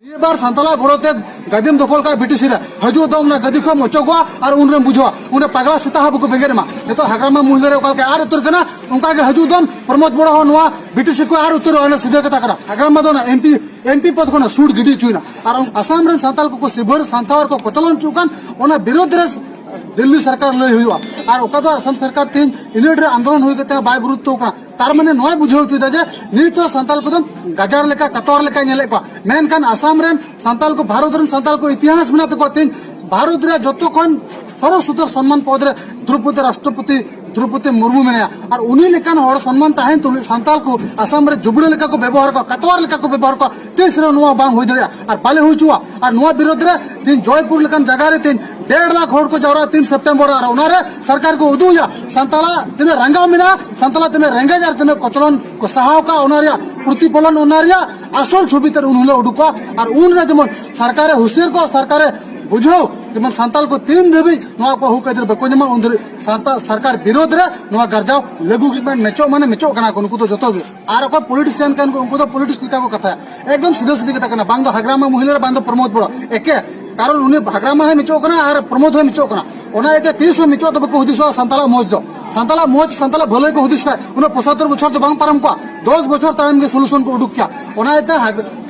ये बार संतला भरोते गदिम दखल का बीटीसी हजू दम ना गदी को मचोगवा और उनरे बुझवा उन्हें पगला सीता हाबु को बेगेर मा तो हाग्रामा मुहले रे के आर उत्तर कना उनका के हजू दम प्रमोद बड़ा हो नवा बीटीसी को आर उत्तर होना सीधे कथा करा हाग्रामा दो ना एमपी पद को ना सूट गिडी चुना और असम रे संताल को सिबड़ संतावर को कतलन चुकान ओना विरोध रे दिल्ली सरकार लय हुआ और ओका तो असम सरकार तीन यूनिट रे आंदोलन हुई के बाय गुरुत्व कना तार माने नय बुझाव चुदा जे नित संताल को गजार लेका कतवार लेका नेले को मेनखान असम रे संताल को भारत रे संताल को इतिहास बना को तीन भारत रे जतो कोन सर्वोच्च सम्मान पद रे द्रौपदी राष्ट्रपति द्रौपदी मुर्मू मेने और उन्हीं लेकान हर सम्मान ताहेन तो संताल को असम रे जुबड़े लेका को व्यवहार को कतवार लेका को व्यवहार को तीस रे नुआ बांग होई दरिया और पाले होई चुआ और नुआ विरोध रे तीन जयपुर लेकान जगह रे तीन 1.5 लाख हड़ को जावरा 3 सितंबर और उनारे सरकार को उदुया संताला तिने रंगा मिना संताला तिने रेंगे जार तिने कचलन को सहाव का उनारिया प्रतिफलन उनारिया असल छवि तर उनले उडुको और उन रे जमन सरकार हुसियर को सरकार बुझो जमन संताल को 3 देबी नवा को हु कदर बको जमा उन सरकार विरोध रे नवा गरजाव लेगु गिमेंट मेचो माने मेचो कना को उनको तो जतो गे आर को पॉलिटिशियन कन को उनको तो पॉलिटिक्स को कथा एकदम सीधा सीधी कथा कना बांग हाग्रामा महिला बांग प्रमोद बड़ो एके कारण उन्हें हाग्रामा है मिचो कना और प्रमोद है मिचो कना ओना एते 30 मिचो तो बको हुदिस संताला मोज दो संताला भले को हुदिस उन्हें 75 बछर तो बांग परम को 10 बछर तान के सॉल्यूशन को उडुक क्या ओना एते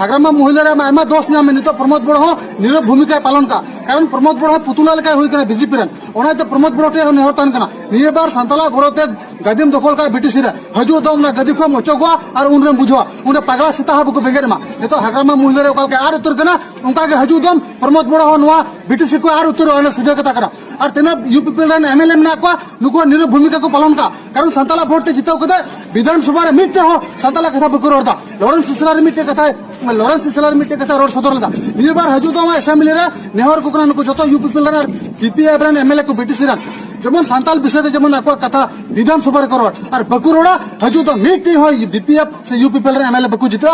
हाग्रामा महिला रे आमा दोष नाम नितो प्रमोद बड़ो हो नीरव भूमिका पालन का कारण प्रमोद बड़ो पुतुला लेका हुई कना बीजेपी रन ओना एते प्रमोद बड़ो टे नेहरतान कना निये बार संताला भरोते गदिम दखल का बीटीसी रे हजू दम ना गदी को मचोगवा और उनरे बुझवा उन्हें पगला सीता हाबु को बेगेर मा तो हाग्रामा महिला रे के आर उत्तर कना उनका के हजू दम प्रमोद बड़ो हो नवा बीटीसी को आर उत्तर होना सीधे कथा करा और तेना यूपी पेलन एमएलए में को नुको निरव भूमिका को पालन का कारण संताला भोट ते जिताव कदे विधानसभा रे मिटे हो संताला कथा बकर होता लॉरेंस सिसला रे मिटे कथा रोड सदरलदा ये बार हजू दम असेंबली रे नेहर को नुको जतो यूपी पेलन बीपीएफ रे एमएलए को बीटीसी रे जेमन संताल विषय जेमन आको कथा विधानसभा रे करवा और बकुरोड़ा हजू तो मिटे हो बीपीएफ से यूपी पेलन एमएलए बकु जिता